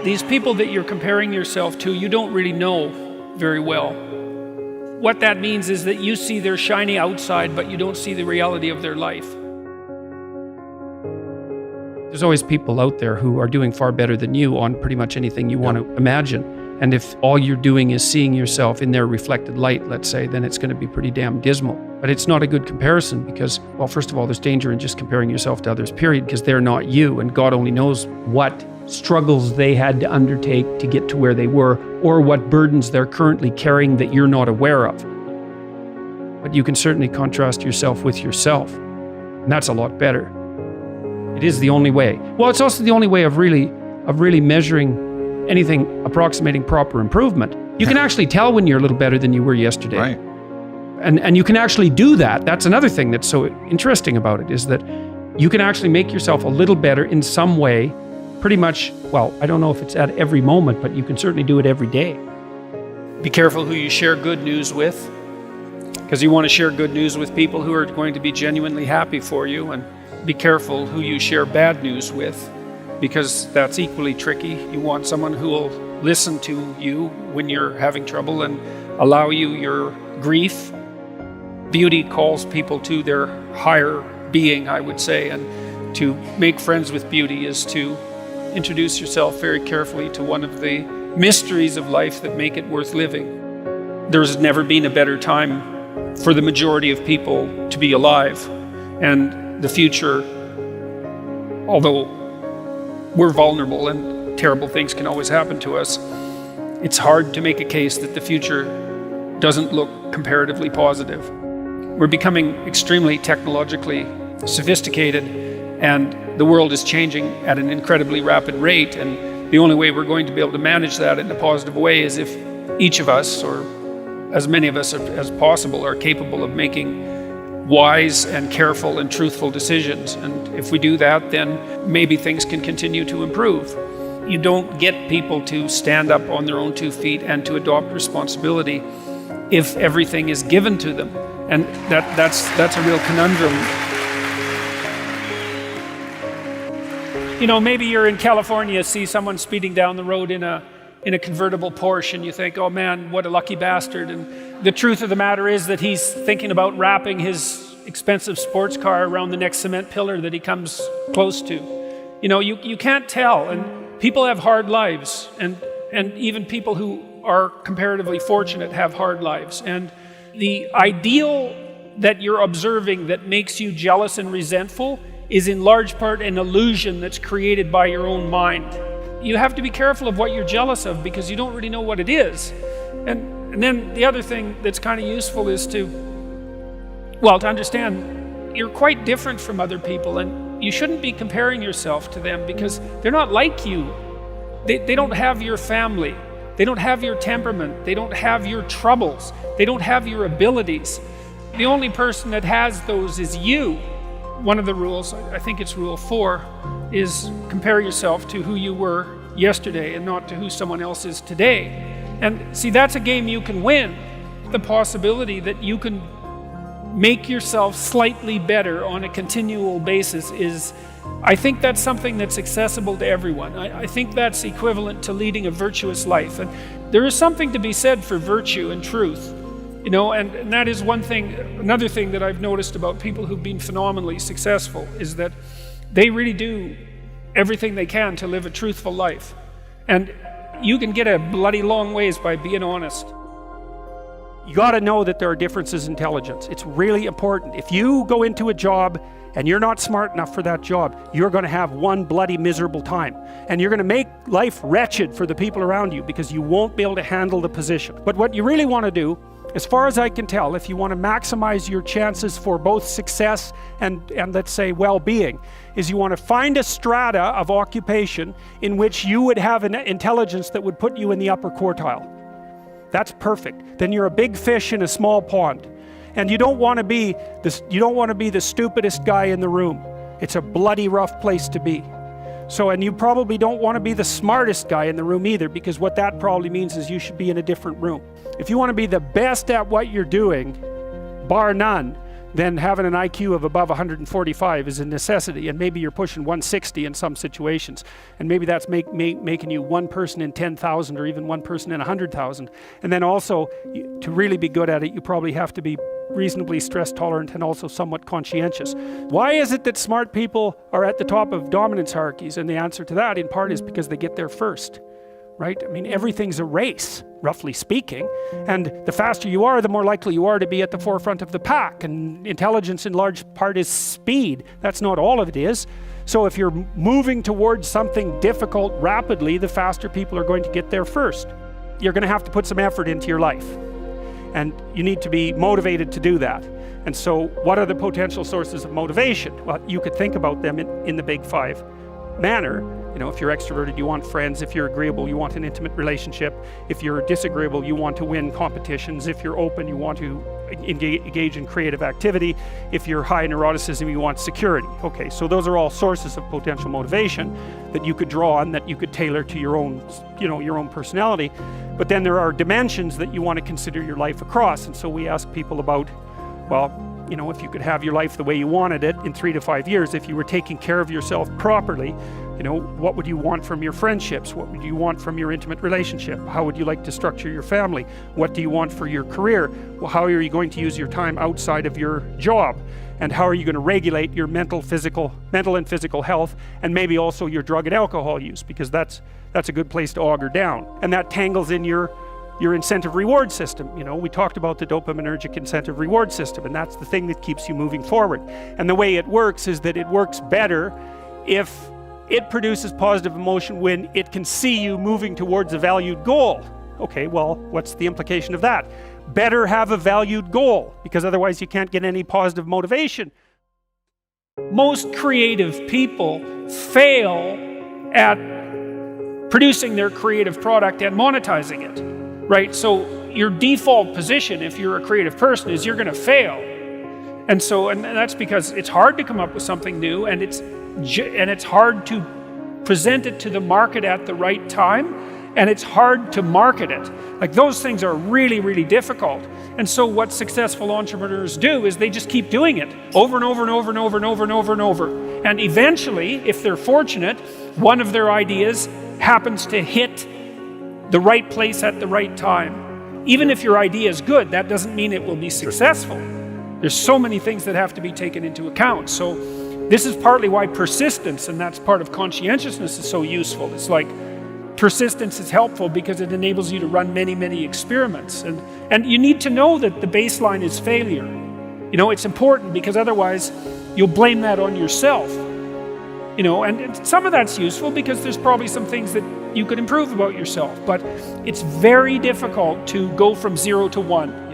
These people that you're comparing yourself to, you don't really know very well. What that means is that you see their shiny outside, but you don't see the reality of their life. There's always people out there who are doing far better than you on pretty much anything you want to imagine. And if all you're doing is seeing yourself in their reflected light, let's say, then it's going to be pretty damn dismal. But it's not a good comparison because, well, first of all, there's danger in just comparing yourself to others, period, because they're not you. And God only knows what struggles they had to undertake to get to where they were, or what burdens they're currently carrying that you're not aware of. But you can certainly contrast yourself with yourself. And that's a lot better. It is the only way. Well, it's also the only way of really measuring anything approximating proper improvement. You can actually tell when you're a little better than you were yesterday. Right. And you can actually do that. That's another thing that's so interesting about it, is that you can actually make yourself a little better in some way, pretty much, well, I don't know if it's at every moment, but you can certainly do it every day. Be careful who you share good news with, because you want to share good news with people who are going to be genuinely happy for you, and be careful who you share bad news with, because that's equally tricky. You want someone who will listen to you when you're having trouble and allow you your grief. Beauty calls people to their higher being, I would say, and to make friends with beauty is to introduce yourself very carefully to one of the mysteries of life that make it worth living. There's never been a better time for the majority of people to be alive, and the future, although we're vulnerable and terrible things can always happen to us, it's hard to make a case that the future doesn't look comparatively positive. We're becoming extremely technologically sophisticated, and the world is changing at an incredibly rapid rate, and the only way we're going to be able to manage that in a positive way is if each of us, or as many of us as possible, are capable of making wise and careful and truthful decisions. And if we do that, then maybe things can continue to improve. You don't get people to stand up on their own 2 feet and to adopt responsibility if everything is given to them. And that's a real conundrum. You know, maybe you're in California, see someone speeding down the road in a convertible Porsche, and you think, oh man, what a lucky bastard. And the truth of the matter is that he's thinking about wrapping his expensive sports car around the next cement pillar that he comes close to. You know, you can't tell, and people have hard lives, and even people who are comparatively fortunate have hard lives. And the ideal that you're observing that makes you jealous and resentful is in large part an illusion that's created by your own mind. You have to be careful of what you're jealous of, because you don't really know what it is. And then the other thing that's kind of useful is to understand you're quite different from other people, and you shouldn't be comparing yourself to them because they're not like you. They don't have your family. They don't have your temperament. They don't have your troubles. They don't have your abilities. The only person that has those is you. One of the rules, I think it's rule 4, is compare yourself to who you were yesterday and not to who someone else is today. And see, that's a game you can win. The possibility that you can make yourself slightly better on a continual basis is, I think that's something that's accessible to everyone. I think that's equivalent to leading a virtuous life. And there is something to be said for virtue and truth. You know, and that is one thing. Another thing that I've noticed about people who've been phenomenally successful is that they really do everything they can to live a truthful life. And you can get a bloody long ways by being honest. You got to know that there are differences in intelligence. It's really important. If you go into a job and you're not smart enough for that job, you're going to have one bloody miserable time. And you're going to make life wretched for the people around you because you won't be able to handle the position. But what you really want to do, as far as I can tell, if you want to maximize your chances for both success and let's say well-being, is you want to find a strata of occupation in which you would have an intelligence that would put you in the upper quartile. That's perfect. Then you're a big fish in a small pond. And you don't want to be the stupidest guy in the room. It's a bloody rough place to be. And you probably don't want to be the smartest guy in the room either, because what that probably means is you should be in a different room. If you want to be the best at what you're doing, bar none, then having an IQ of above 145 is a necessity, and maybe you're pushing 160 in some situations, and maybe that's making you one person in 10,000 or even one person in 100,000. And then also, to really be good at it, you probably have to be reasonably stress tolerant and also somewhat conscientious. Why is it that smart people are at the top of dominance hierarchies? And the answer to that in part is because they get there first. Right? I mean, everything's a race, roughly speaking, and the faster you are, the more likely you are to be at the forefront of the pack, and intelligence in large part is speed. That's not all of it is. So if you're moving towards something difficult rapidly, the faster people are going to get there first. You're going to have to put some effort into your life, and you need to be motivated to do that. And so what are the potential sources of motivation? Well, you could think about them in the big five manner. You know, if you're extroverted, you want friends. If you're agreeable, you want an intimate relationship. If you're disagreeable, you want to win competitions. If you're open, you want to engage in creative activity. If you're high in neuroticism, you want security. Okay, so those are all sources of potential motivation that you could draw on, that you could tailor to your own, your own personality. But then there are dimensions that you want to consider your life across. And so we ask people about, well, if you could have your life the way you wanted it in 3 to 5 years, if you were taking care of yourself properly, what would you want from your friendships? What would you want from your intimate relationship? How would you like to structure your family? What do you want for your career? Well, how are you going to use your time outside of your job? And how are you going to regulate your mental and physical health, and maybe also your drug and alcohol use, because that's a good place to auger down. And that tangles in your incentive reward system. We talked about the dopaminergic incentive reward system, and that's the thing that keeps you moving forward. And the way it works is that it works better if it produces positive emotion when it can see you moving towards a valued goal. Okay, well, what's the implication of that? Better have a valued goal, because otherwise you can't get any positive motivation. Most creative people fail at producing their creative product and monetizing it. Right? So your default position, if you're a creative person, is you're going to fail. And that's because it's hard to come up with something new, and it's hard to present it to the market at the right time, and it's hard to market it. Like, those things are really, really difficult. And so what successful entrepreneurs do is they just keep doing it over and over and over and over and over and over and over. And eventually, if they're fortunate, one of their ideas happens to hit the right place at the right time. Even if your idea is good, that doesn't mean it will be successful. There's so many things that have to be taken into account. So this is partly why persistence, and that's part of conscientiousness, is so useful. It's like persistence is helpful because it enables you to run many, many experiments. And you need to know that the baseline is failure. It's important, because otherwise you'll blame that on yourself. And some of that's useful because there's probably some things that you could improve about yourself, but it's very difficult to go from 0 to 1.